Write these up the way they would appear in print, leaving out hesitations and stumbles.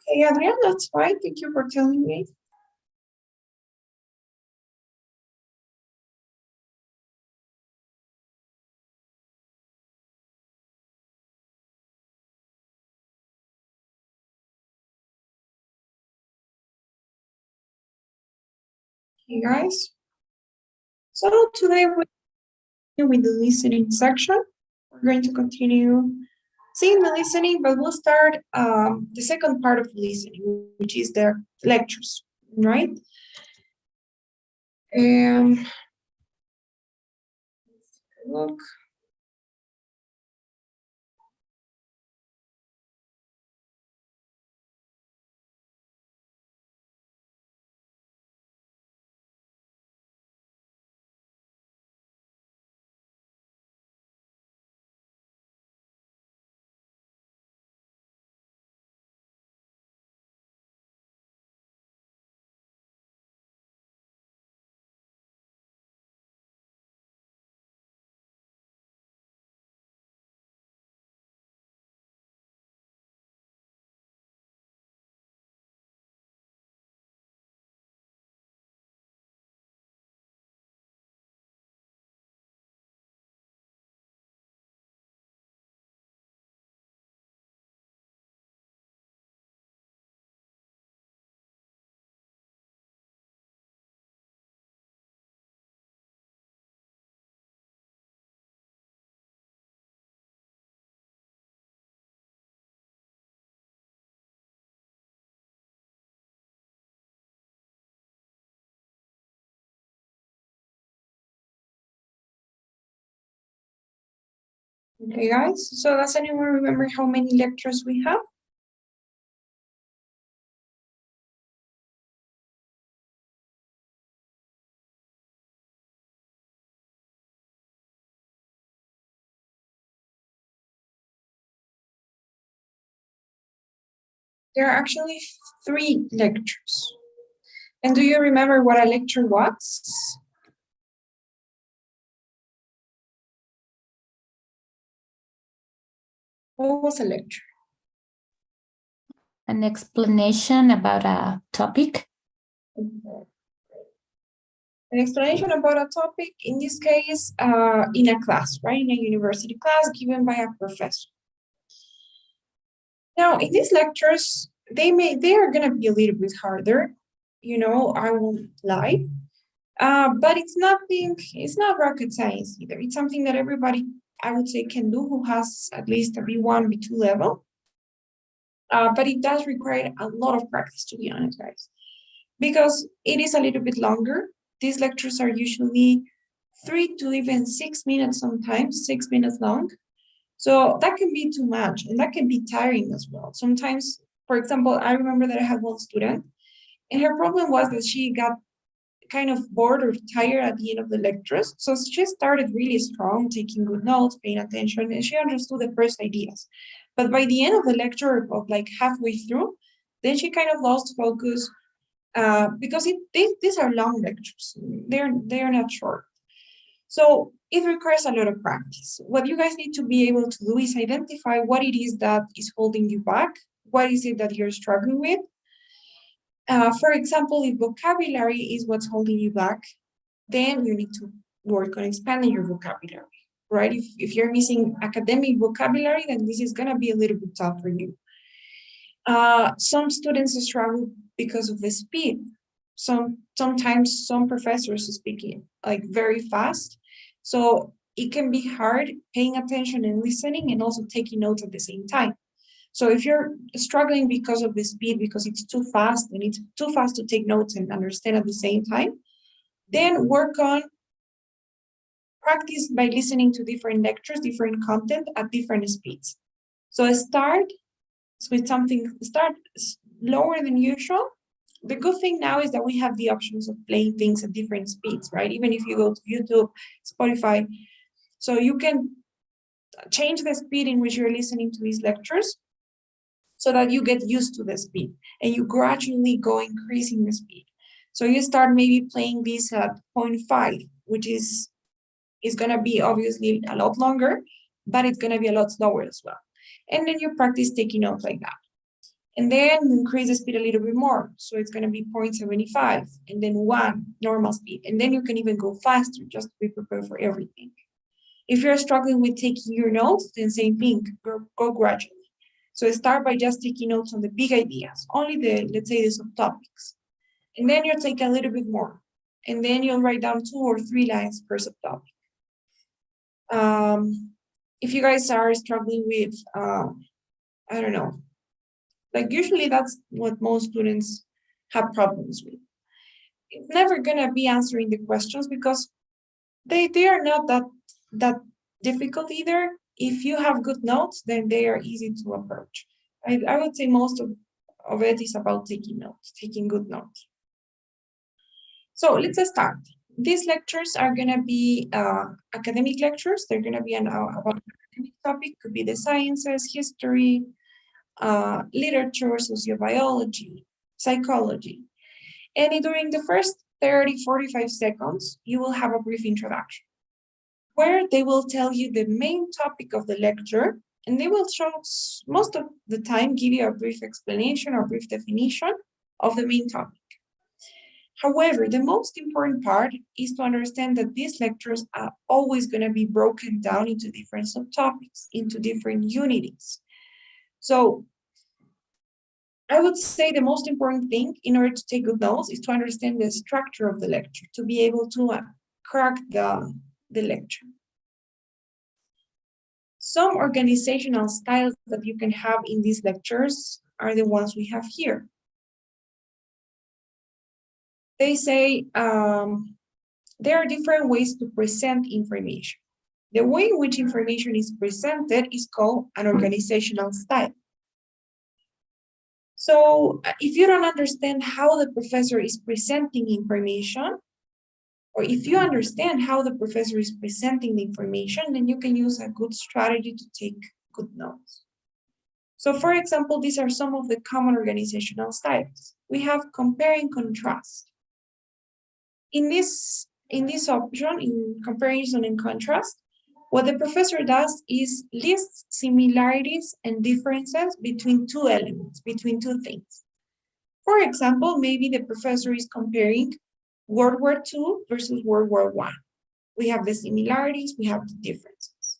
Okay, Adrian, that's fine. Thank you for telling me. Okay, guys. So today we with the listening section. We're going to continue seeing the listening, but we'll start the second part of listening, which is the lectures, right? And look. Okay, guys. So does anyone remember how many lectures we have? There are actually 3 lectures. And do you remember what a lecture was? What was a lecture? An explanation about a topic. An explanation about a topic, in this case, in a class, right? In a university class given by a professor. Now, in these lectures, they are gonna be a little bit harder, I won't lie. But it's not rocket science either. It's something that everybody, I would say, can do who has at least a B1, B2 level. But it does require a lot of practice, to be honest, guys, because it is a little bit longer. These lectures are usually 3 to even 6 minutes, sometimes 6 minutes long. So that can be too much, and that can be tiring as well. Sometimes, for example, I remember that I had one student, and her problem was that she got kind of bored or tired at the end of the lectures. So she started really strong, taking good notes, paying attention, and she understood the first ideas. But by the end of the lecture, of like halfway through, then she kind of lost focus because these are long lectures. They're not short. So it requires a lot of practice. What you guys need to be able to do is identify what it is that is holding you back. What is it that you're struggling with? For example, if vocabulary is what's holding you back, then you need to work on expanding your vocabulary, right? If you're missing academic vocabulary, then this is gonna be a little bit tough for you. Some students struggle because of the speed. Sometimes some professors are speaking like very fast. So it can be hard paying attention and listening and also taking notes at the same time. So if you're struggling because of the speed, because it's too fast and it's too fast to take notes and understand at the same time, then work on practice by listening to different lectures, different content at different speeds. So start with something, start lower than usual. The good thing now is that we have the options of playing things at different speeds, right? Even if you go to YouTube, Spotify, so you can change the speed in which you're listening to these lectures so that you get used to the speed and you gradually go increasing the speed. So you start maybe playing this at 0.5, which is going to be obviously a lot longer, but it's going to be a lot slower as well. And then you practice taking notes like that. And then increase the speed a little bit more. So it's going to be 0.75 and then 1 normal speed. And then you can even go faster just to be prepared for everything. If you're struggling with taking your notes, then same thing, go gradually. So start by just taking notes on the big ideas, only let's say the subtopics. And then you'll take a little bit more. And then you'll write down 2 or 3 lines per subtopic. If you guys are struggling with, I don't know, like usually that's what most students have problems with. It's never gonna be answering the questions because they are not that difficult either. If you have good notes, then they are easy to approach. I would say most of it is about taking notes, taking good notes. So let's start. These lectures are gonna be academic lectures. They're gonna be about an academic topic, could be the sciences, history, literature, sociobiology, psychology. And during the first 30, 45 seconds, you will have a brief introduction where they will tell you the main topic of the lecture, and they will show most of the time give you a brief explanation or brief definition of the main topic. However, the most important part is to understand that these lectures are always going to be broken down into different subtopics, into different unities. So I would say the most important thing in order to take good notes is to understand the structure of the lecture, to be able to crack the lecture. Some organizational styles that you can have in these lectures are the ones we have here. They say there are different ways to present information. The way in which information is presented is called an organizational style. So if you don't understand how the professor is presenting information, or if you understand how the professor is presenting the information, then you can use a good strategy to take good notes. So for example, these are some of the common organizational styles. We have compare and contrast. In this option, in comparison and contrast, what the professor does is lists similarities and differences between two elements, between two things. For example, maybe the professor is comparing World War II versus World War I. We have the similarities, we have the differences.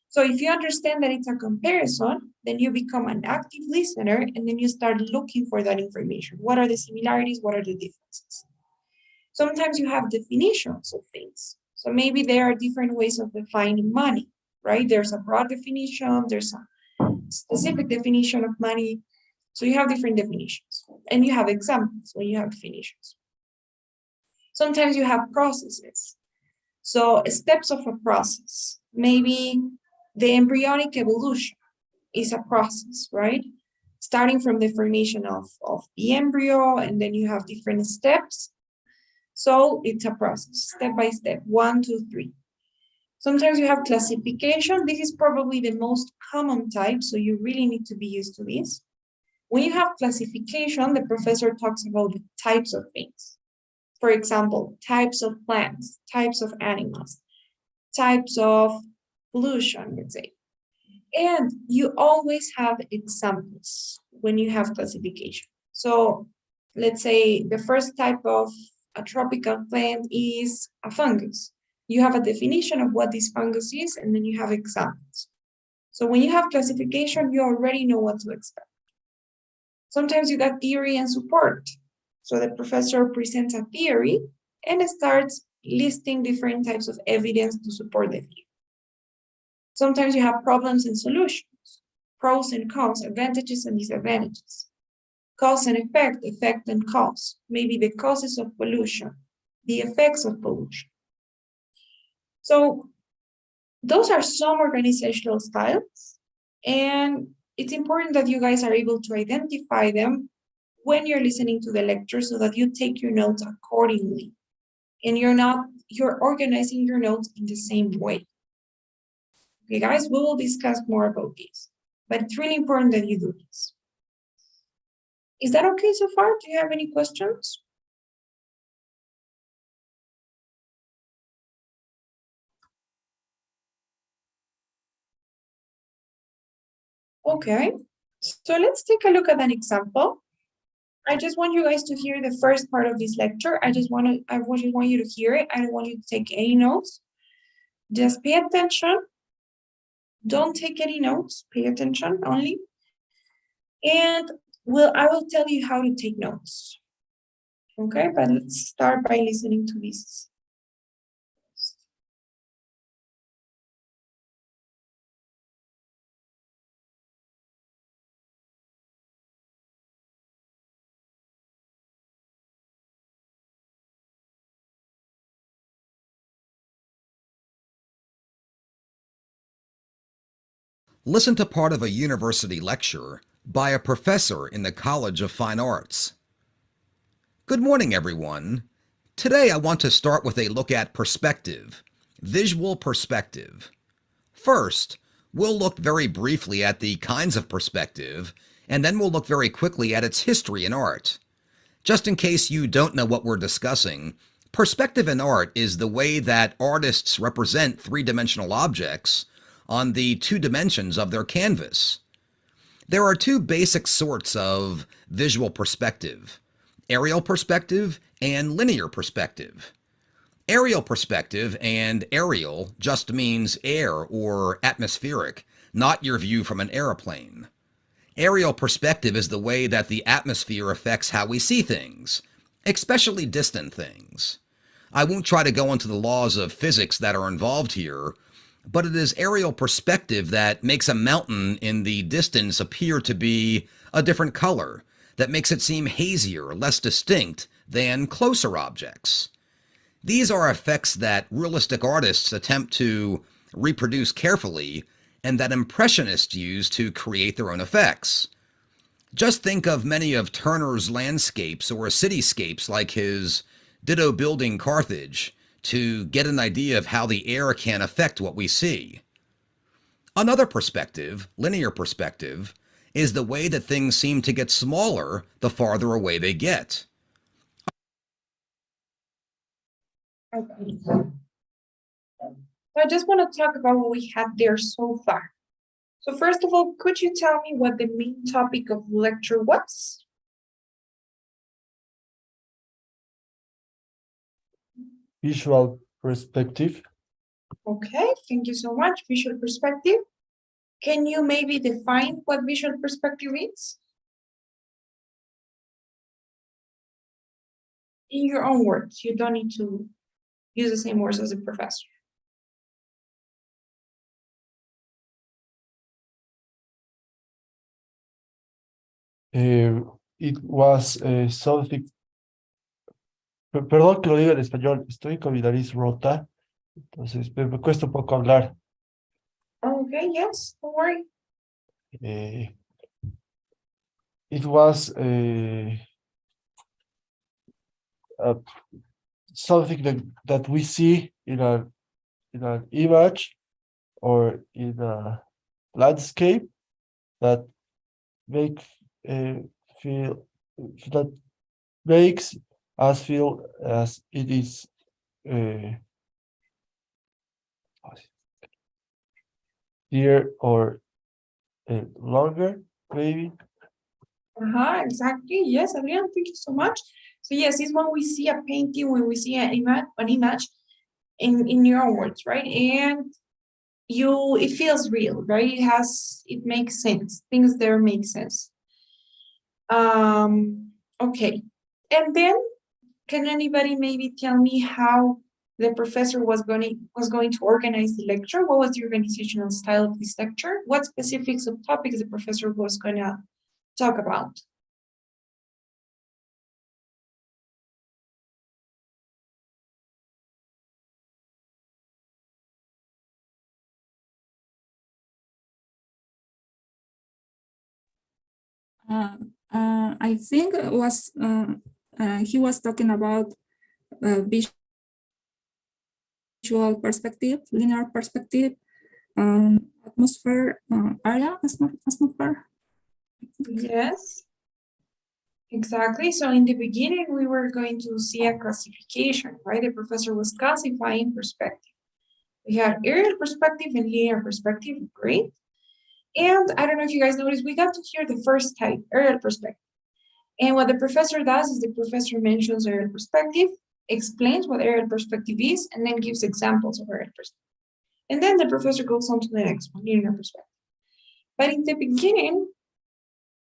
So if you understand that it's a comparison, then you become an active listener and then you start looking for that information. What are the similarities? What are the differences? Sometimes you have definitions of things. So maybe there are different ways of defining money, right? There's a broad definition, there's a specific definition of money. So you have different definitions and you have examples when you have definitions. Sometimes you have processes. So steps of a process. Maybe the embryonic evolution is a process, right? Starting from the formation of the embryo, and then you have different steps. So it's a process, step by step, 1, 2, 3. Sometimes you have classification. This is probably the most common type, so you really need to be used to this. When you have classification, the professor talks about the types of things. For example, types of plants, types of animals, types of pollution, let's say. And you always have examples when you have classification. So let's say the first type of a tropical plant is a fungus. You have a definition of what this fungus is, and then you have examples. So when you have classification, you already know what to expect. Sometimes you got theory and support. So the professor presents a theory and starts listing different types of evidence to support the theory. Sometimes you have problems and solutions, pros and cons, advantages and disadvantages, cause and effect, effect and cause, maybe the causes of pollution, the effects of pollution. So those are some organizational styles, and it's important that you guys are able to identify them when you're listening to the lecture so that you take your notes accordingly and you're organizing your notes in the same way. Okay, guys, we will discuss more about this, but it's really important that you do this. Is that okay so far? Do you have any questions? Okay. So let's take a look at an example. I just want you guys to hear the first part of this lecture. I just want you to hear it. I don't want you to take any notes. Just pay attention. Don't take any notes. Pay attention only. And I will tell you how to take notes. Okay, but let's start by listening to this. Listen to part of a university lecture by a professor in the College of Fine Arts. Good morning, everyone. Today I want to start with a look at perspective, visual perspective. First, we'll look very briefly at the kinds of perspective, and then we'll look very quickly at its history in art. Just in case you don't know what we're discussing, perspective in art is the way that artists represent three-dimensional objects on the two dimensions of their canvas. There are two basic sorts of visual perspective: aerial perspective and linear perspective. Aerial perspective, and aerial just means air or atmospheric, not your view from an airplane. Aerial perspective is the way that the atmosphere affects how we see things, especially distant things. I won't try to go into the laws of physics that are involved here, but it is aerial perspective that makes a mountain in the distance appear to be a different color, that makes it seem hazier, less distinct than closer objects. These are effects that realistic artists attempt to reproduce carefully and that impressionists use to create their own effects. Just think of many of Turner's landscapes or cityscapes like his Ditto building Carthage to get an idea of how the air can affect what we see. Another perspective, linear perspective, is the way that things seem to get smaller the farther away they get. Okay. So I just want to talk about what we had there so far. So first of all, could you tell me what the main topic of lecture was? Visual perspective. Okay, thank you so much. Visual perspective. Can you maybe define what visual perspective is? In your own words, you don't need to use the same words as the professor. It was something. Perdón que lo diga en español, estoy con mi nariz rota, entonces me cuesta un poco hablar. Okay, yes, don't worry. It was something that we see in an image or in a landscape that make feel that makes us feel as it is here or longer, maybe. Exactly. Yes, Adrian, thank you so much. So yes, it's when we see a painting, when we see an image in your own words, right? And it feels real, right? It makes sense. Things there make sense. Okay. And then can anybody maybe tell me how the professor was going to organize the lecture? What was the organizational style of this lecture? What specifics of topics the professor was going to talk about? I think it was he was talking about visual perspective, linear perspective, atmosphere, atmosphere. Yes, exactly. So in the beginning, we were going to see a classification, right? The professor was classifying perspective. We had aerial perspective and linear perspective, great. And I don't know if you guys noticed, we got to hear the first type, aerial perspective. And what the professor does is the professor mentions aerial perspective, explains what aerial perspective is, and then gives examples of aerial perspective. And then the professor goes on to the next one, linear perspective. But in the beginning,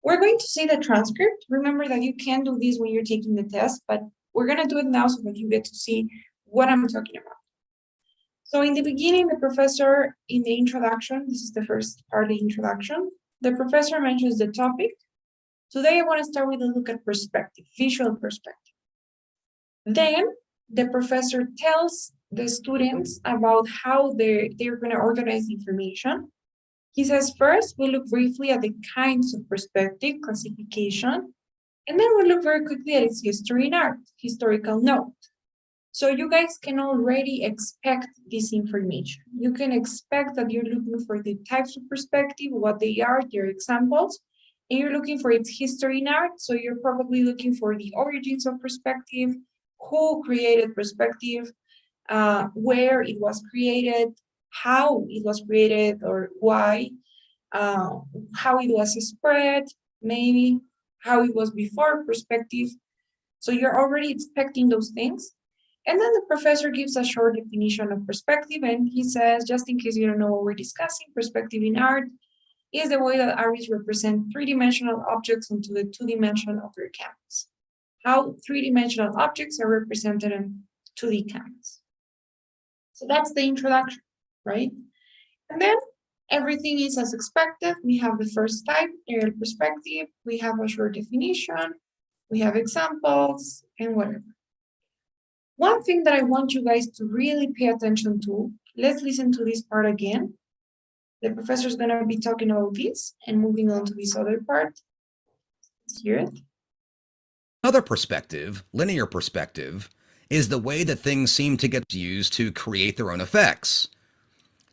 we're going to see the transcript. Remember that you can do this when you're taking the test, but we're going to do it now so that you get to see what I'm talking about. So in the beginning, the professor, in the introduction, this is the first part of the introduction, the professor mentions the topic. Today, I want to start with a look at perspective, visual perspective. Then the professor tells the students about how they're going to organize information. He says, first, we'll look briefly at the kinds of perspective, classification, and then we'll look very quickly at its history in art, historical note. So you guys can already expect this information. You can expect that you're looking for the types of perspective, what they are, their examples, and you're looking for its history in art. So you're probably looking for the origins of perspective, who created perspective, where it was created, how it was created or why, how it was spread, maybe how it was before perspective. So you're already expecting those things. And then the professor gives a short definition of perspective, and he says, just in case you don't know what we're discussing, perspective in art is the way that artists represent three-dimensional objects onto the two-dimension of their canvas. How three-dimensional objects are represented in 2D canvas. So that's the introduction, right? And then everything is as expected. We have the first type, aerial perspective. We have a short definition. We have examples and whatever. One thing that I want you guys to really pay attention to, let's listen to this part again. The professor is going to be talking about this and moving on to this other part. Let's hear it. Another perspective, linear perspective, is the way that things seem to get used to create their own effects.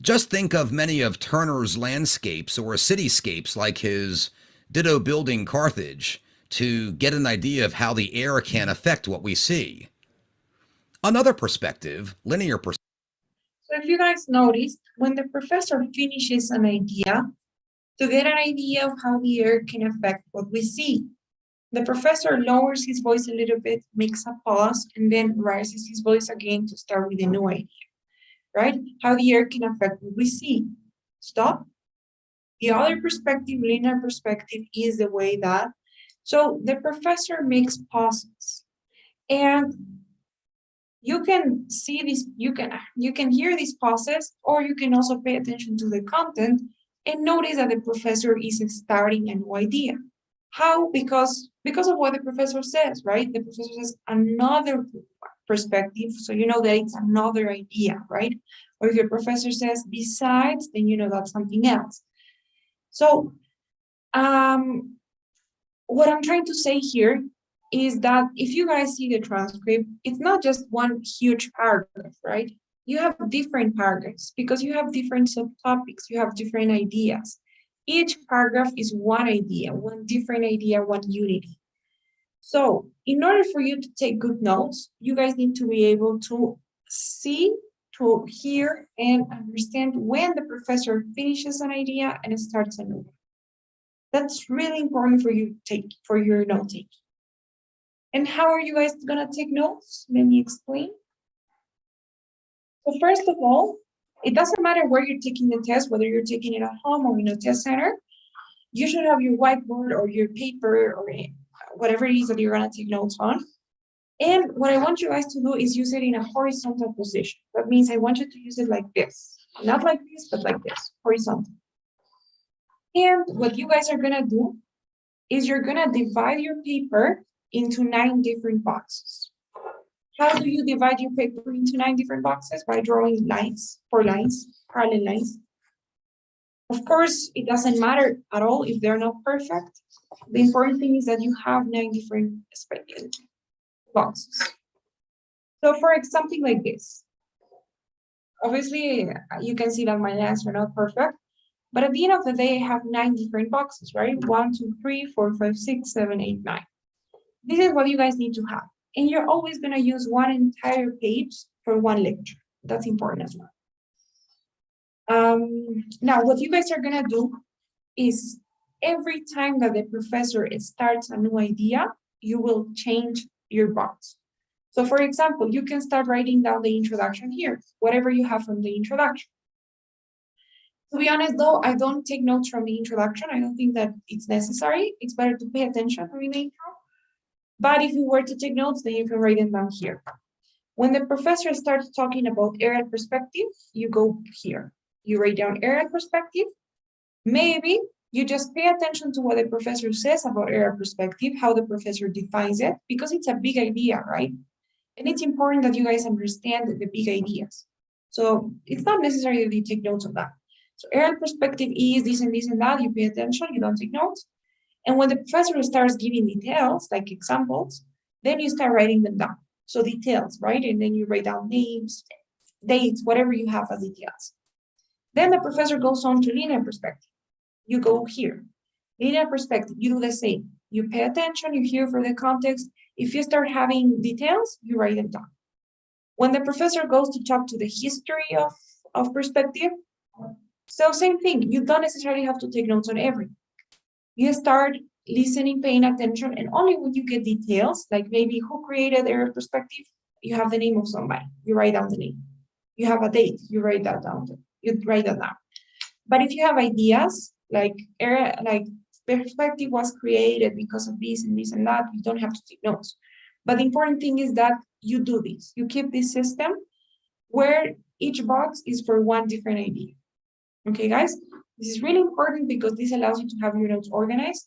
Just think of many of Turner's landscapes or cityscapes like his Ditto building Carthage to get an idea of how the air can affect what we see. Another perspective, linear perspective. So if you guys noticed, when the professor finishes an idea, to get an idea of how the air can affect what we see, the professor lowers his voice a little bit, makes a pause, and then raises his voice again to start with a new idea, right? How the air can affect what we see. Stop. The other perspective, linear perspective, is the way that, so the professor makes pauses. And you can see this, you can hear these pauses, or you can also pay attention to the content and notice that the professor is starting a new idea. How? Because of what the professor says, right? The professor says another perspective, so you know that it's another idea, right? Or if your professor says besides, then you know that's something else. So what I'm trying to say here is that if you guys see the transcript, it's not just one huge paragraph, right? You have different paragraphs because you have different subtopics, you have different ideas. Each paragraph is one idea, one different idea, one unity. So in order for you to take good notes, you guys need to be able to see, to hear, and understand when the professor finishes an idea and starts a new one. That's really important for you to take for your note taking. And how are you guys gonna take notes? Let me explain. So first of all, it doesn't matter where you're taking the test, whether you're taking it at home or in a test center, you should have your whiteboard or your paper or whatever it is that you're gonna take notes on. And what I want you guys to do is use it in a horizontal position. That means I want you to use it like this. Not like this, but like this, horizontal. And what you guys are gonna do is you're gonna divide your paper into 9 different boxes. How do you divide your paper into 9 different boxes? By drawing lines, 4 lines, parallel lines. Of course, it doesn't matter at all if they're not perfect. The important thing is that you have 9 different boxes. So for something like this, obviously you can see that my lines are not perfect, but at the end of the day, I have 9 different boxes, right? 1, 2, 3, 4, 5, 6, 7, 8, 9. This is what you guys need to have. And you're always gonna use one entire page for one lecture. That's important as well. Now, what you guys are gonna do is every time that the professor starts a new idea, you will change your box. So for example, you can start writing down the introduction here, whatever you have from the introduction. To be honest though, I don't take notes from the introduction. I don't think that it's necessary. It's better to pay attention during the intro. But if you were to take notes, then you can write them down here. When the professor starts talking about aerial perspective, you go here. You write down aerial perspective. Maybe you just pay attention to what the professor says about aerial perspective, how the professor defines it, because it's a big idea, right? And it's important that you guys understand the big ideas. So it's not necessary that you take notes of that. So aerial perspective is this and this and that. You pay attention, you don't take notes. And when the professor starts giving details, like examples, then you start writing them down. So details, right? And then you write down names, dates, whatever you have as details. Then the professor goes on to linear perspective. You go here. Linear perspective, you do the same. You pay attention, you hear for the context. If you start having details, you write them down. When the professor goes to talk to the history of perspective, so same thing. You don't necessarily have to take notes on everything. You start listening, paying attention, and only when you get details, like maybe who created aerial perspective, you have the name of somebody, you write down the name. You have a date, you write that down. You write that down. But if you have ideas, like perspective was created because of this and this and that, you don't have to take notes. But the important thing is that you do this. You keep this system where each box is for one different idea. Okay, guys? This is really important because this allows you to have your notes organized.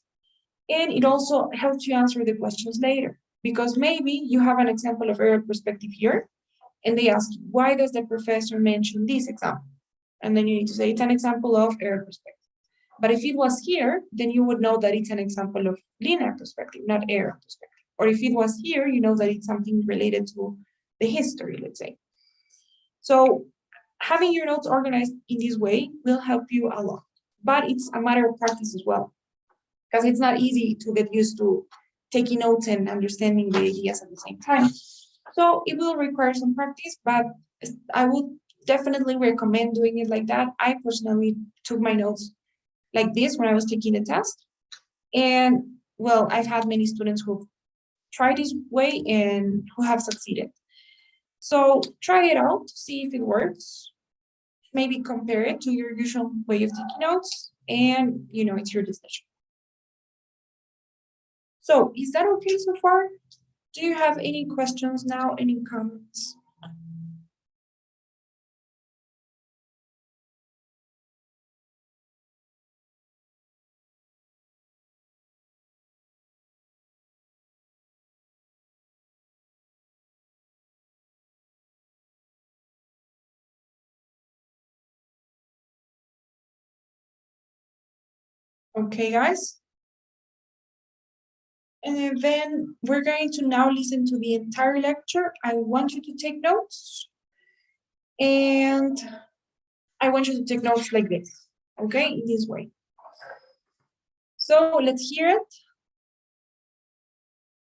And it also helps you answer the questions later. Because maybe you have an example of aerial perspective here, and they ask you, why does the professor mention this example? And then you need to say, it's an example of aerial perspective. But if it was here, then you would know that it's an example of linear perspective, not aerial perspective. Or if it was here, you know that it's something related to the history, let's say. So having your notes organized in this way will help you a lot. But it's a matter of practice as well, because it's not easy to get used to taking notes and understanding the ideas at the same time. So it will require some practice, but I would definitely recommend doing it like that. I personally took my notes like this when I was taking the test. And well, I've had many students who tried this way and who have succeeded. So try it out, see if it works. Maybe compare it to your usual way of taking notes, and it's your decision. So is that okay so far? Do you have any questions now, any comments? Okay, guys. And then we're going to now listen to the entire lecture. I want you to take notes. And I want you to take notes like this, okay? In this way. So let's hear it.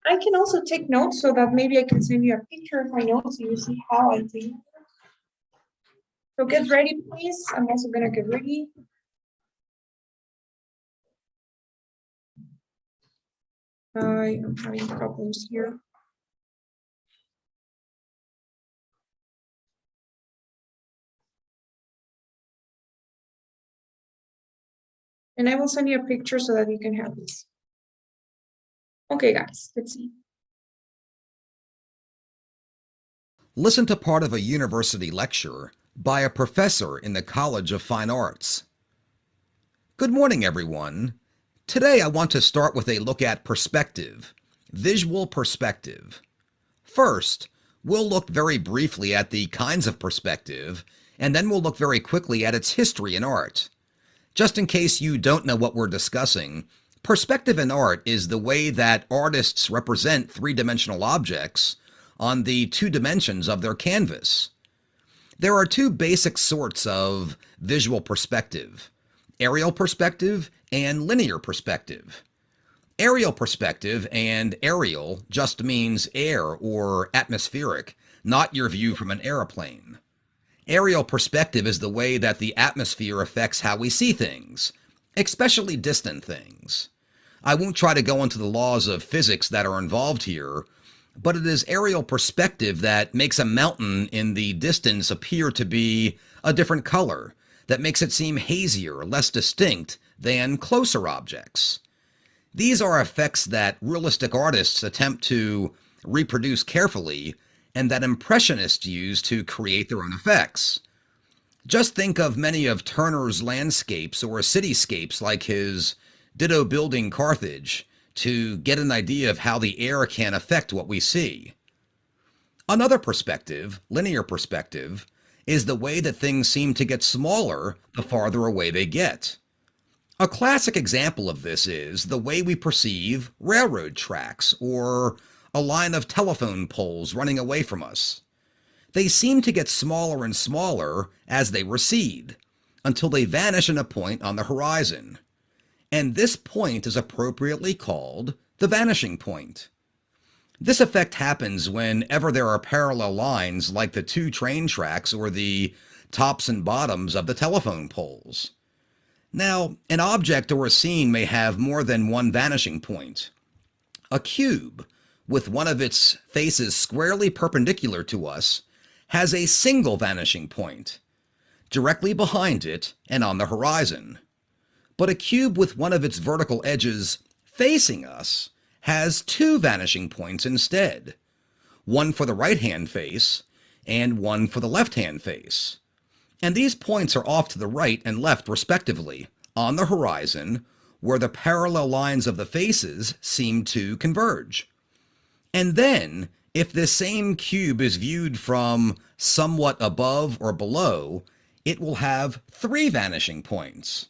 I can also take notes so that maybe I can send you a picture of my notes so you see how I take. So get ready, please. I'm also gonna get ready. I am having problems here. And I will send you a picture so that you can have this. Okay, guys, let's see. Listen to part of a university lecture by a professor in the College of Fine Arts. Good morning, everyone. Today I want to start with a look at perspective, visual perspective. First, we'll look very briefly at the kinds of perspective, and then we'll look very quickly at its history in art. Just in case you don't know what we're discussing, perspective in art is the way that artists represent three-dimensional objects on the two dimensions of their canvas. There are two basic sorts of visual perspective: aerial perspective and linear perspective. Aerial perspective, and aerial just means air or atmospheric, not your view from an airplane. Aerial perspective is the way that the atmosphere affects how we see things. especially distant things. I won't try to go into the laws of physics that are involved here, but it is aerial perspective that makes a mountain in the distance appear to be a different color, that makes it seem hazier, less distinct than closer objects. These are effects that realistic artists attempt to reproduce carefully and that impressionists use to create their own effects. Just think of many of Turner's landscapes or cityscapes like his Ditto building Carthage to get an idea of how the air can affect what we see. Another perspective, linear perspective, is the way that things seem to get smaller the farther away they get. A classic example of this is the way we perceive railroad tracks or a line of telephone poles running away from us. They seem to get smaller and smaller as they recede, until they vanish in a point on the horizon. And this point is appropriately called the vanishing point. This effect happens whenever there are parallel lines like the two train tracks or the tops and bottoms of the telephone poles. Now, an object or a scene may have more than one vanishing point. A cube, with one of its faces squarely perpendicular to us, has a single vanishing point, directly behind it and on the horizon. But a cube with one of its vertical edges facing us has two vanishing points instead, one for the right-hand face and one for the left-hand face. And these points are off to the right and left respectively, on the horizon, where the parallel lines of the faces seem to converge. And then, if this same cube is viewed from somewhat above or below, it will have three vanishing points,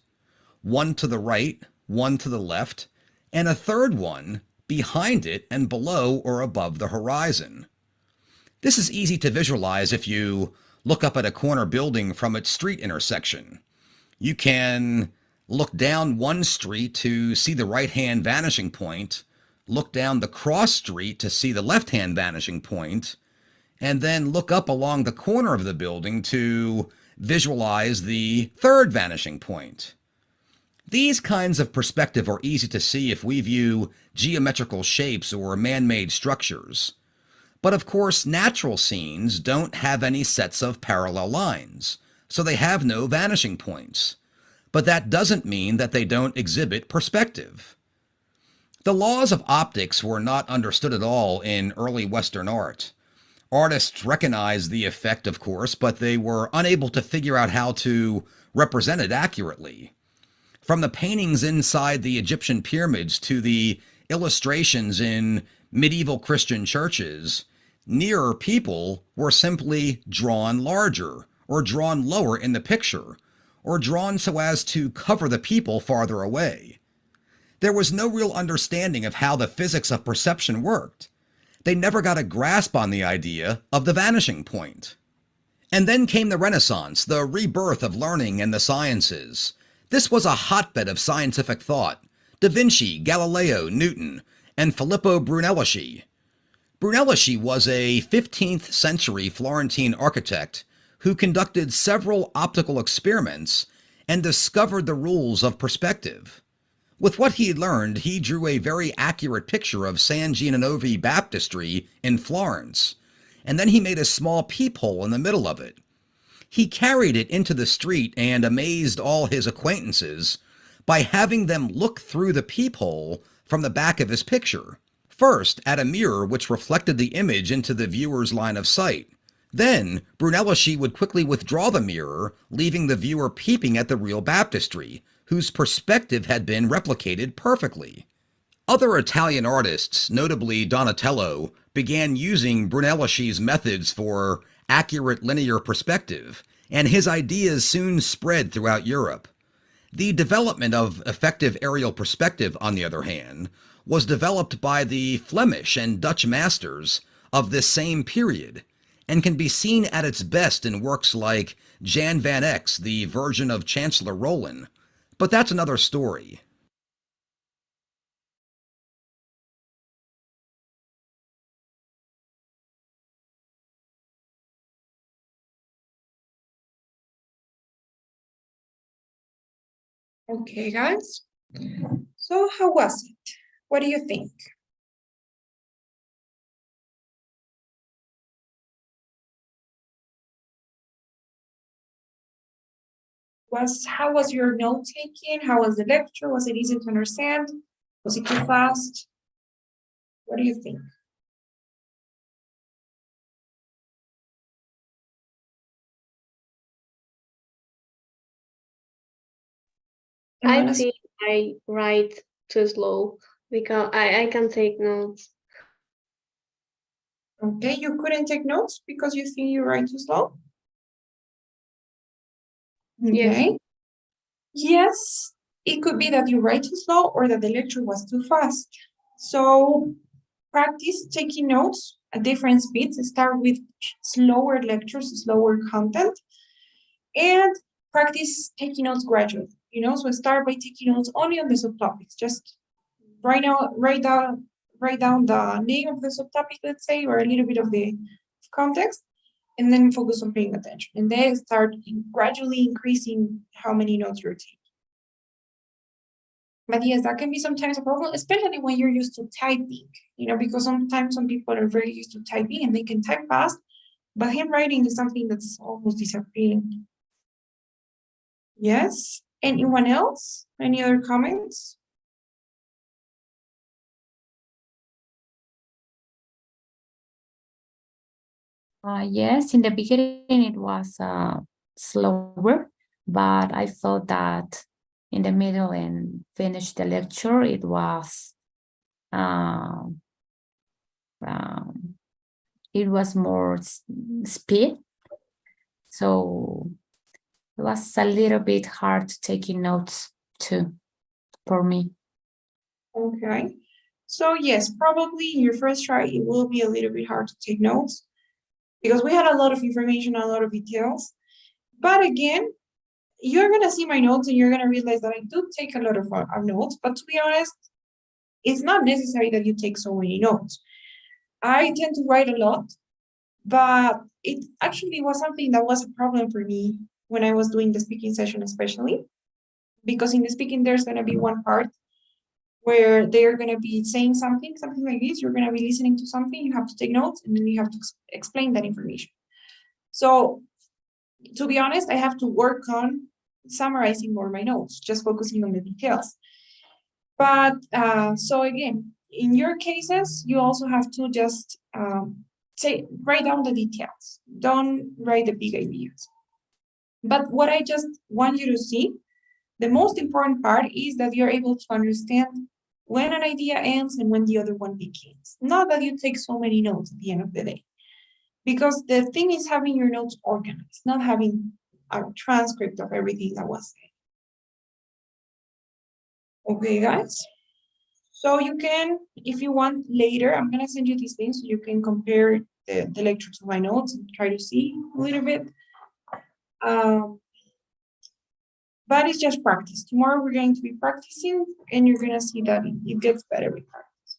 one to the right, one to the left, and a third one behind it and below or above the horizon. This is easy to visualize if you look up at a corner building from its street intersection. You can look down one street to see the right-hand vanishing point, look down the cross street to see the left-hand vanishing point, and then look up along the corner of the building to visualize the third vanishing point. These kinds of perspective are easy to see if we view geometrical shapes or man-made structures. But of course, natural scenes don't have any sets of parallel lines, so they have no vanishing points. But that doesn't mean that they don't exhibit perspective. The laws of optics were not understood at all in early Western art. Artists recognized the effect, of course, but they were unable to figure out how to represent it accurately. From the paintings inside the Egyptian pyramids to the illustrations in medieval Christian churches, nearer people were simply drawn larger, or drawn lower in the picture, or drawn so as to cover the people farther away. There was no real understanding of how the physics of perception worked. They never got a grasp on the idea of the vanishing point. And then came the Renaissance, the rebirth of learning and the sciences. This was a hotbed of scientific thought. Da Vinci, Galileo, Newton, and Filippo Brunelleschi. Brunelleschi was a 15th century Florentine architect who conducted several optical experiments and discovered the rules of perspective. With what he learned, he drew a very accurate picture of San Giovanni Baptistry in Florence, and then he made a small peephole in the middle of it. He carried it into the street and amazed all his acquaintances by having them look through the peephole from the back of his picture. First, at a mirror which reflected the image into the viewer's line of sight. Then, Brunelleschi would quickly withdraw the mirror, leaving the viewer peeping at the real baptistry, whose perspective had been replicated perfectly. Other Italian artists, notably Donatello, began using Brunelleschi's methods for accurate linear perspective, and his ideas soon spread throughout Europe. The development of effective aerial perspective, on the other hand, was developed by the Flemish and Dutch masters of this same period, and can be seen at its best in works like Jan van Eyck's The Virgin of Chancellor Roland. But that's another story. Okay, guys. So how was it? What do you think? How was your note taking? How was the lecture? Was it easy to understand? Was it too fast? What do you think? I'm I gonna- think I write too slow because I can take notes. Okay, you couldn't take notes because you think you write too slow? Yes. Okay. Yes, it could be that you write too slow or that the lecture was too fast. So practice taking notes at different speeds. Start with slower lectures, slower content, and practice taking notes gradually. So start by taking notes only on the subtopics. Just write down the name of the subtopic, let's say, or a little bit of the context, and then focus on paying attention. And then start gradually increasing how many notes you're taking. But yes, that can be sometimes a problem, especially when you're used to typing, because sometimes some people are very used to typing and they can type fast, but handwriting is something that's almost disappearing. Yes? Anyone else? Any other comments? Yes, in the beginning it was slower, but I thought that in the middle and finish the lecture, it was um, um, it was more speed. So it was a little bit hard to taking notes too for me. Okay. So yes, probably your first try, it will be a little bit hard to take notes because we had a lot of information, a lot of details. But again, you're going to see my notes and you're going to realize that I do take a lot of notes. But to be honest, it's not necessary that you take so many notes. I tend to write a lot, but it actually was something that was a problem for me when I was doing the speaking session, especially because in the speaking, there's going to be one part where they're going to be saying something like this. You're going to be listening to something, you have to take notes, and then you have to explain that information. So to be honest, I have to work on summarizing more my notes, just focusing on the details. But so again, in your cases, you also have to just write down the details. Don't write the big ideas. But what I just want you to see, the most important part is that you're able to understand when an idea ends and when the other one begins. Not that you take so many notes at the end of the day. Because the thing is having your notes organized, not having a transcript of everything that was said. Okay, guys? So you can, if you want later, I'm going to send you these things so you can compare the lecture to my notes and try to see a little bit. But it's just practice. Tomorrow we're going to be practicing and you're going to see that it gets better with practice.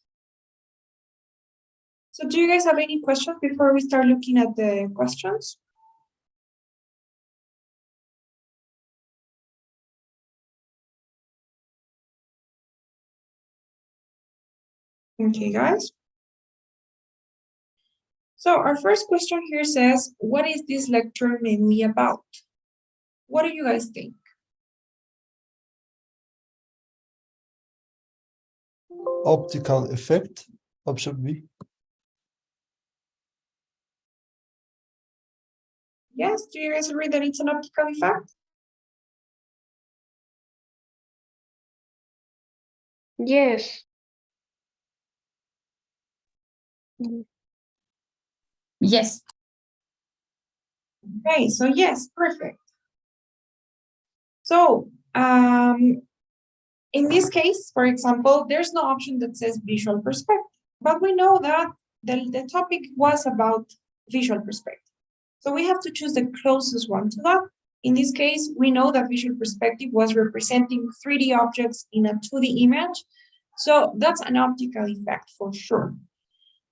So do you guys have any questions before we start looking at the questions? Okay, guys. So our first question here says, what is this lecture mainly about? What do you guys think? Optical effect, option B. Yes, do you guys agree that it's an optical effect? Yes. Yes. Okay, so yes, perfect. So in this case, for example, there's no option that says visual perspective, but we know that the topic was about visual perspective. So we have to choose the closest one to that. In this case, we know that visual perspective was representing 3D objects in a 2D image. So that's an optical effect for sure.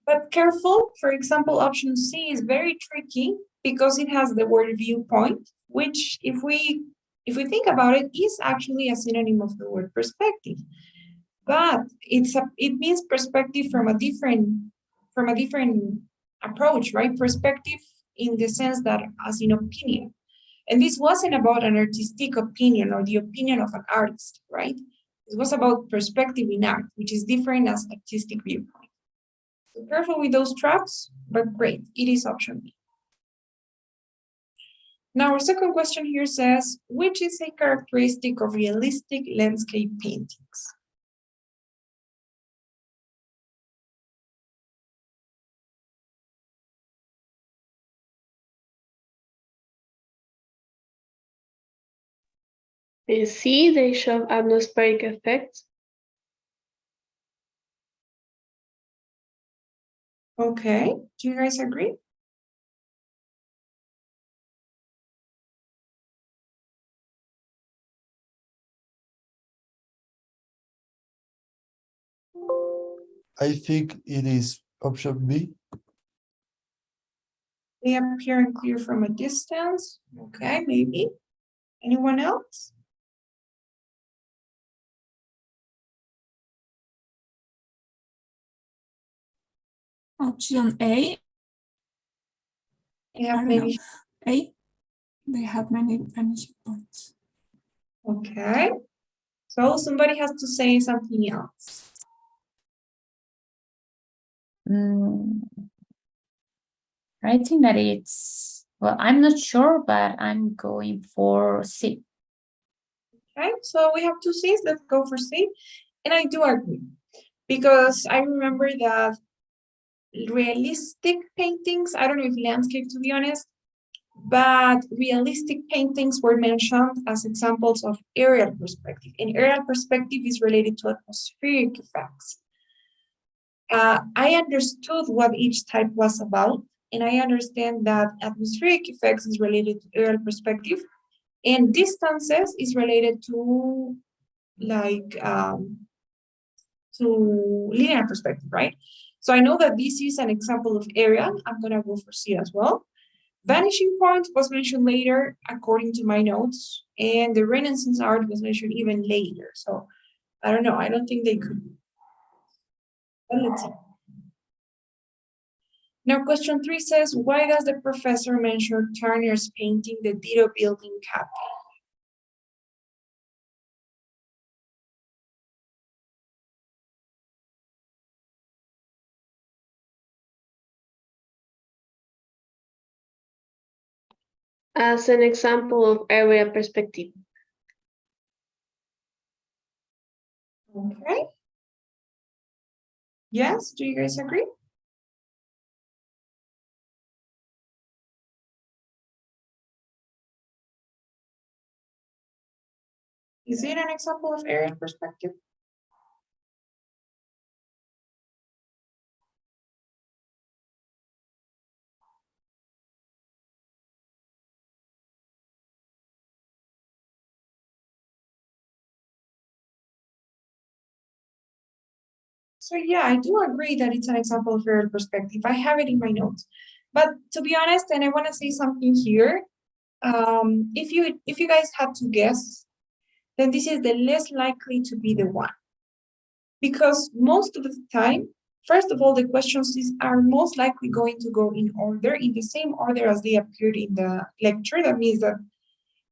But careful, for example, option C is very tricky because it has the word viewpoint, which if we if we think about it, is actually a synonym of the word perspective. But it means perspective from a different approach, right? Perspective in the sense that as in opinion. And this wasn't about an artistic opinion or the opinion of an artist, right? It was about perspective in art, which is different as artistic viewpoint. So careful with those traps, but great, it is option B. Now, our second question here says, which is a characteristic of realistic landscape paintings? C, they show atmospheric effects. Okay, do you guys agree? I think it is option B. They appear and clear from a distance. Okay, maybe. Anyone else? Option A. They I have don't maybe. know. A. They have many vanishing points. Okay. So somebody has to say something else. I think that it's, well, I'm not sure, but I'm going for C. Okay, so we have two C's. Let's go for C. And I do agree, because I remember that realistic paintings, I don't know if landscape to be honest, but realistic paintings were mentioned as examples of aerial perspective. And aerial perspective is related to atmospheric effects. I understood what each type was about, and I understand that atmospheric effects is related to aerial perspective, and distances is related to like to linear perspective, right? So I know that this is an example of aerial. I'm gonna go for C as well. Vanishing point was mentioned later, according to my notes, and the Renaissance art was mentioned even later. So I don't know. I don't think they could. But let's see. Now, question 3 says, why does the professor mention Turner's painting, the Dido Building Cafe? As an example of area perspective. Okay. Yes, do you guys agree? Is it an example of aerial perspective? So yeah, I do agree that it's an example of aerial perspective. I have it in my notes. But to be honest, and I want to say something here, if you guys had to guess, then this is the less likely to be the one. Because most of the time, first of all, the questions are most likely going to go in order, in the same order as they appeared in the lecture. That means that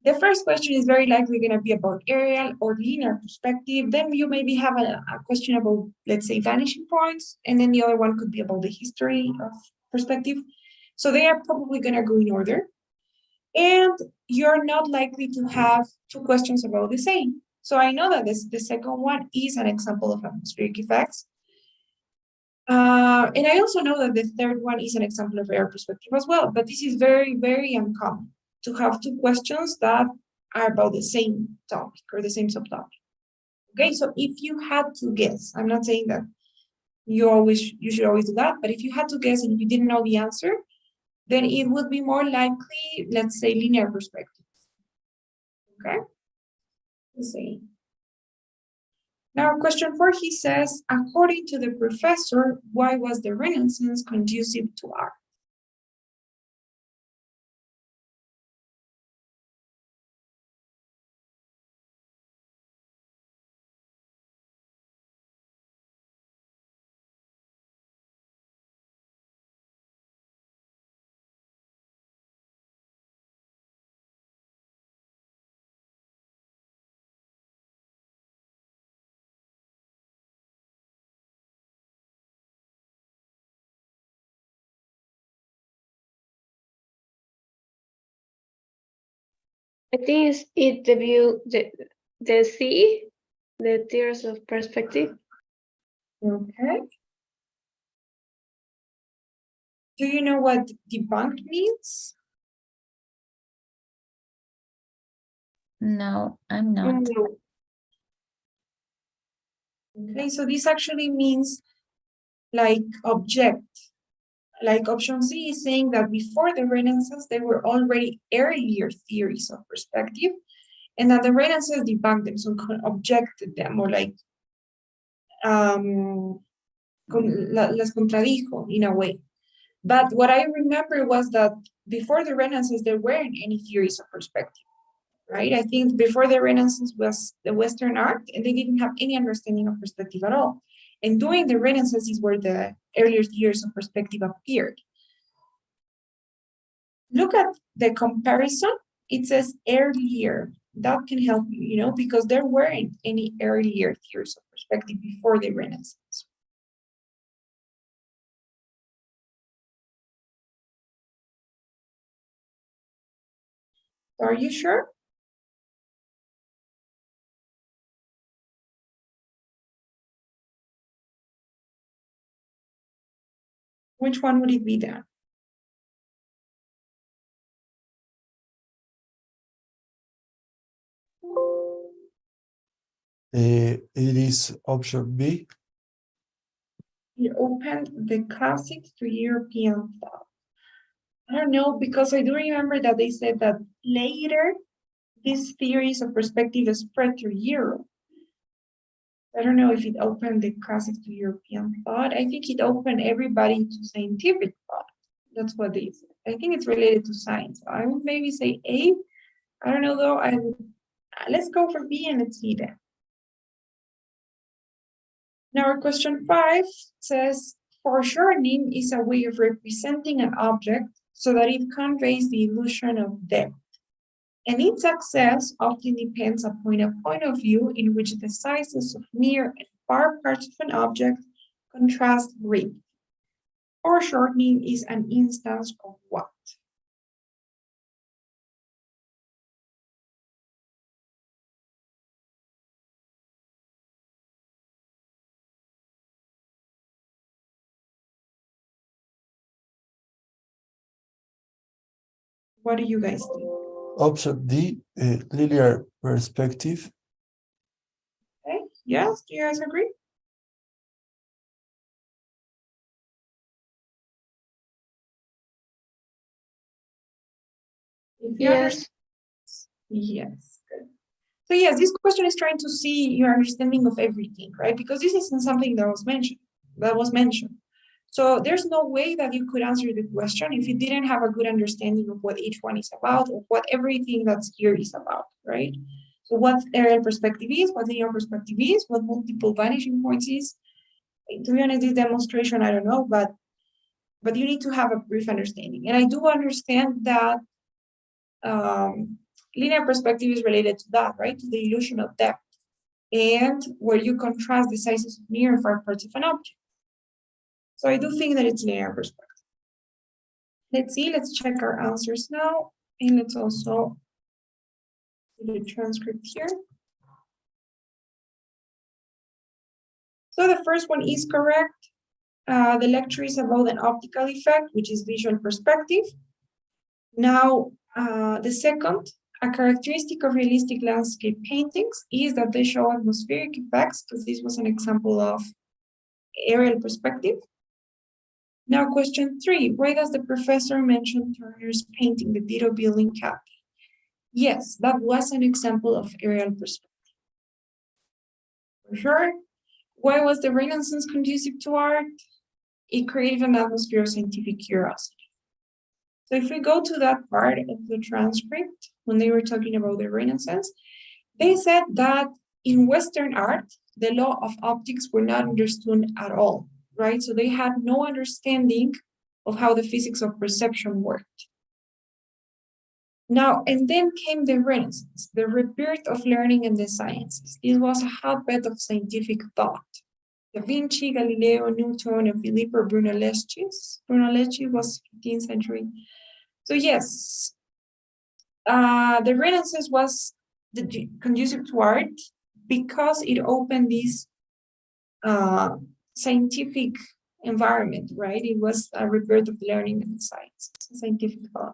the first question is very likely going to be about aerial or linear perspective. Then you maybe have a question about, let's say, vanishing points, and then the other one could be about the history of perspective. So they are probably going to go in order. And you're not likely to have two questions about the same. So I know that the second one is an example of atmospheric effects. And I also know that the third one is an example of air perspective as well, but this is very, very uncommon to have two questions that are about the same topic or the same subtopic. Okay, so if you had to guess, I'm not saying that you should always do that, but if you had to guess and you didn't know the answer, then it would be more likely, let's say, linear perspective. Okay, let's see. Now, question 4, he says, according to the professor, why was the Renaissance conducive to art? I think it the view the sea, the tears of perspective. Okay. Do you know what debunked means? No, I'm not. No. Okay, so this actually means like object. Like option C is saying that before the Renaissance, there were already earlier theories of perspective, and that the Renaissance debunked them, so objected them, or like las contradijo in a way. But what I remember was that before the Renaissance, there weren't any theories of perspective, right? I think before the Renaissance was the Western art, and they didn't have any understanding of perspective at all. And during the Renaissance is where the earlier theories of perspective appeared. Look at the comparison. It says earlier. That can help you, because there weren't any earlier theories of perspective before the Renaissance. Are you sure? Which one would it be then? It is option B. It opened the classics to European thought. I don't know, because I do remember that they said that later these theories of perspective spread to Europe. I don't know if it opened the classics to European thought. I think it opened everybody to scientific thought. That's what they said. I think it's related to science. I would maybe say A. I don't know though. I would let's go for B and let's see that. Now our question 5 says foreshortening is a way of representing an object so that it conveys the illusion of depth. And its success often depends upon a point of view in which the sizes of near and far parts of an object contrast greatly. Foreshortening is an instance of what? What do you guys think? Option D, linear perspective. Okay, yes, do you guys agree? If you understand, yes, good. So yes, this question is trying to see your understanding of everything, right? Because this isn't something that was mentioned. So there's no way that you could answer the question if you didn't have a good understanding of what each one is about, or what everything that's here is about, right? So what aerial perspective is, what linear perspective is, what multiple vanishing points is. To be honest, this demonstration, I don't know, but you need to have a brief understanding. And I do understand that linear perspective is related to that, right? To the illusion of depth, and where you contrast the sizes of near and far parts of an object. So I do think that it's linear perspective. Let's see, let's check our answers now. And let's also do the transcript here. So the first one is correct. The lecture is about an optical effect, which is visual perspective. Now, the second, a characteristic of realistic landscape paintings is that they show atmospheric effects, because this was an example of aerial perspective. Now, question 3, why does the professor mention Turner's painting, the Ditto Building Cap? Yes, that was an example of aerial perspective. For sure. Why was the Renaissance conducive to art? It created an atmosphere of scientific curiosity. So if we go to that part of the transcript, when they were talking about the Renaissance, they said that in Western art, the law of optics were not understood at all, right? So they had no understanding of how the physics of perception worked. Now, and then came the Renaissance, the rebirth of learning and the sciences. It was a hotbed of scientific thought. Da Vinci, Galileo, Newton, and Filippo Brunelleschi. Brunelleschi was 15th century. So yes, The Renaissance was conducive to art because it opened this scientific environment, right? It was a rebirth of learning and science, scientific thought.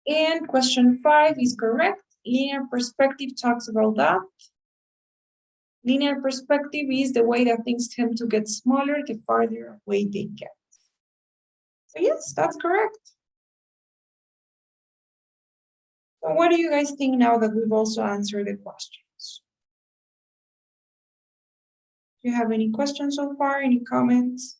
And question 5 is correct. Linear perspective talks about that. Linear perspective is the way that things tend to get smaller the farther away they get. So yes, that's correct. So what do you guys think now that we've also answered the questions? Do you have any questions so far? Any comments?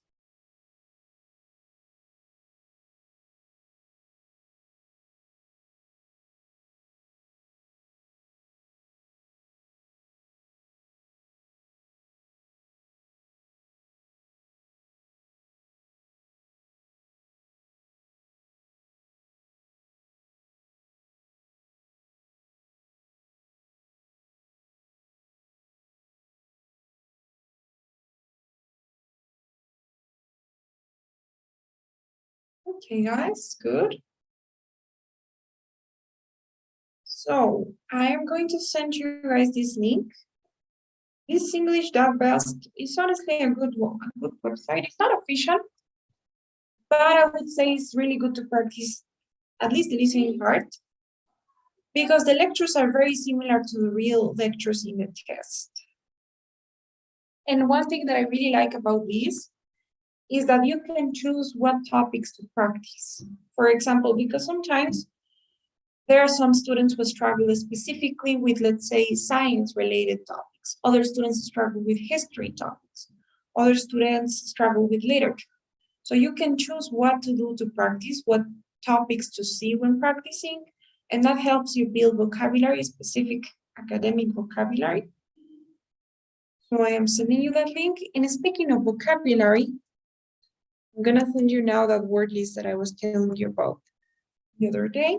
Okay, guys, good. So I am going to send you guys this link. This English.best is honestly a good website. It's not official, but I would say it's really good to practice at least the listening part, because the lectures are very similar to the real lectures in the test. And one thing that I really like about this is that you can choose what topics to practice. For example, because sometimes there are some students who struggle specifically with, let's say, science-related topics. Other students struggle with history topics. Other students struggle with literature. So you can choose what to do to practice, what topics to see when practicing, and that helps you build vocabulary, specific academic vocabulary. So I am sending you that link. And speaking of vocabulary, I'm gonna send you now that word list that I was telling you about the other day.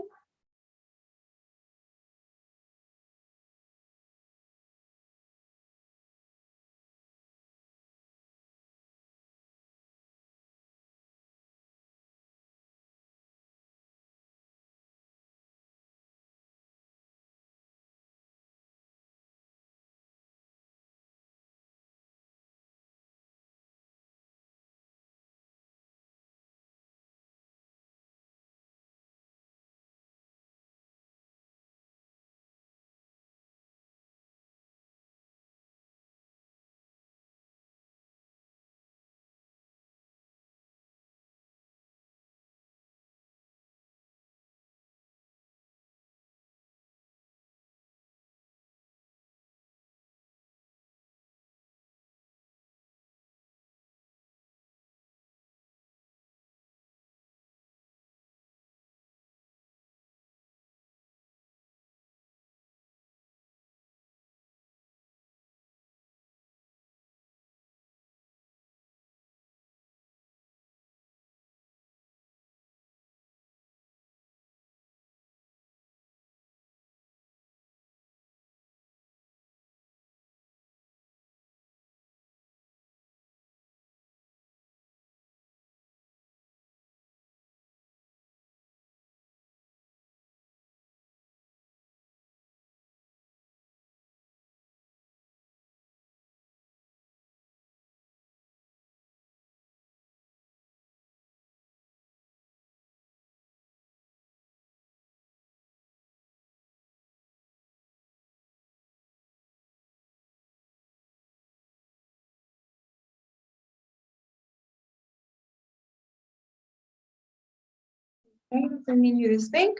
I'm sending you this link.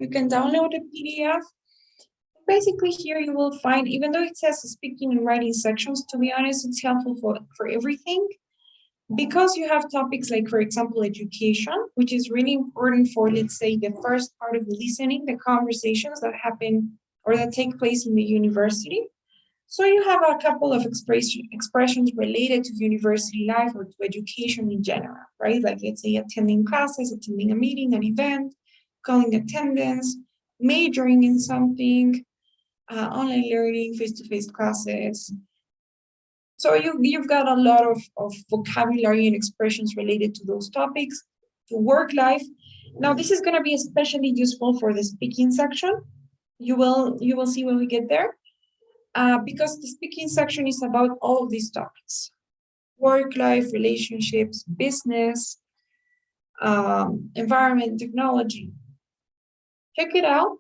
You can download the PDF. Basically, here you will find, even though it says speaking and writing sections, to be honest, it's helpful for everything, because you have topics like, for example, education, which is really important for, let's say, the first part of the listening, the conversations that happen or that take place in the university. So you have a couple of expressions related to university life or to education in general, right? Like, let's say, attending classes, attending a meeting, an event, calling attendance, majoring in something, online learning, face-to-face classes. So you've got a lot of vocabulary and expressions related to those topics, to work life. Now this is going to be especially useful for the speaking section. You will see when we get there, because the speaking section is about all of these topics: work, life, relationships, business, environment, technology. Check it out.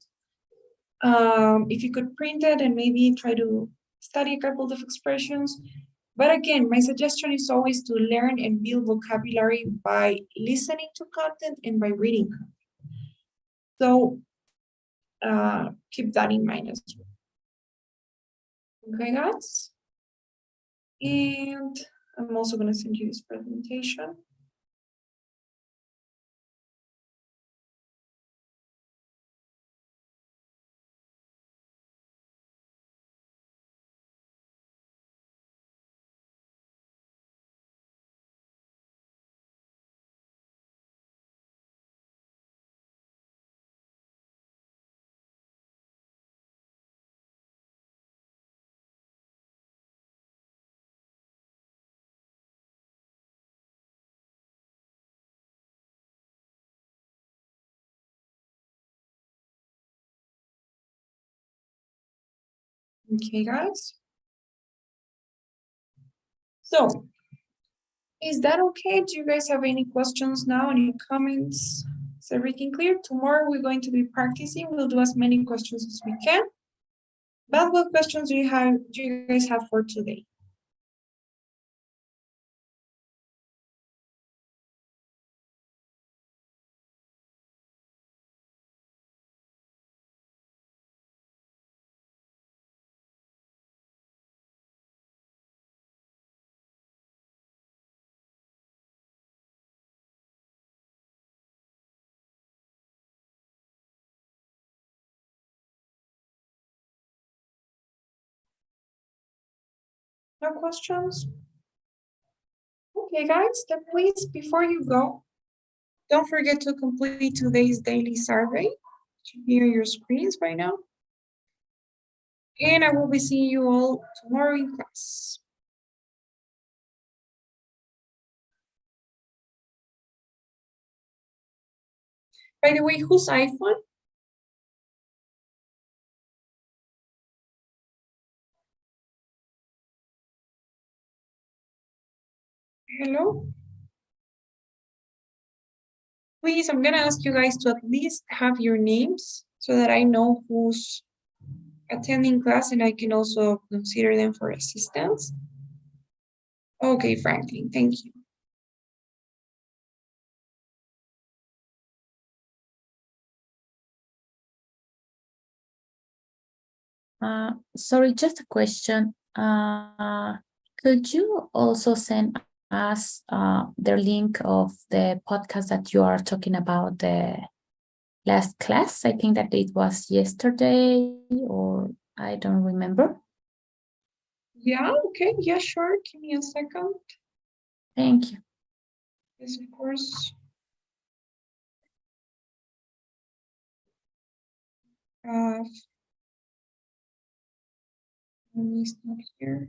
If you could print it and maybe try to study a couple of expressions. But again, my suggestion is always to learn and build vocabulary by listening to content and by reading content. So keep that in mind as well. Okay, guys? And I'm also going to send you this presentation. Okay, guys. So, is that okay? Do you guys have any questions now? Any comments? Is everything clear? Tomorrow we're going to be practicing. We'll do as many questions as we can. But what questions do you guys have for today? No questions? Okay, guys, then please, before you go, don't forget to complete today's daily survey. It should be on your screens right now. And I will be seeing you all tomorrow in class. By the way, whose iPhone? Hello? Please, I'm gonna ask you guys to at least have your names so that I know who's attending class and I can also consider them for assistance. Okay, Franklin, thank you. Sorry, just a question. Could you also send us the link of the podcast that you are talking about the last class? I think that it was yesterday, or I don't remember. Yeah, okay, yeah, sure. Give me a second. Thank you. Yes, of course. He's not here.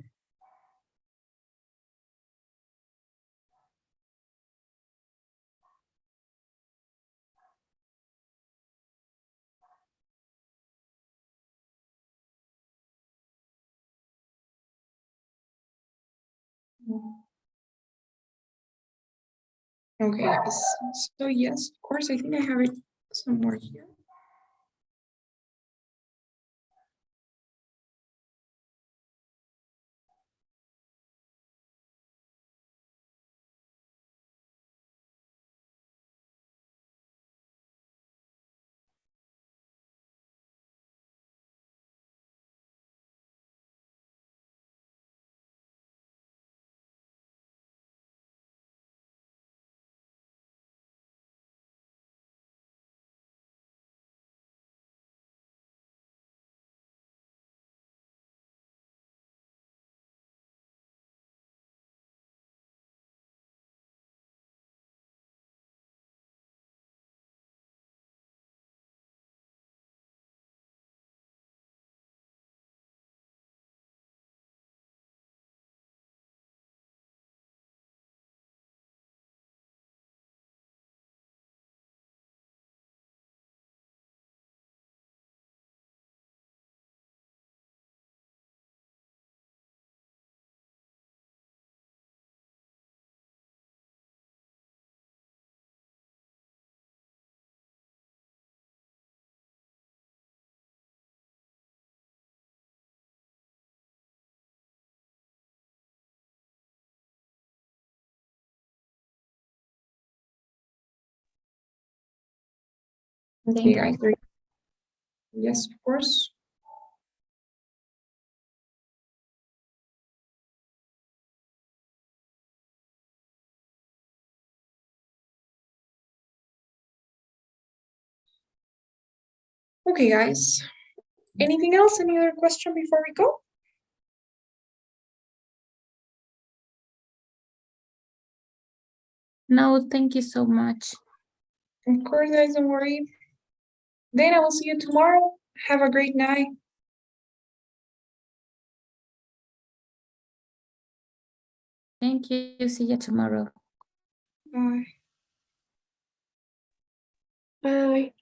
Okay, so yes, of course, I think I have it somewhere here. Okay, guys. Yes, of course. Okay, guys. Anything else? Any other question before we go? No, thank you so much. Of course, guys, don't worry. Then I will see you tomorrow. Have a great night. Thank you. See you tomorrow. Bye. Bye.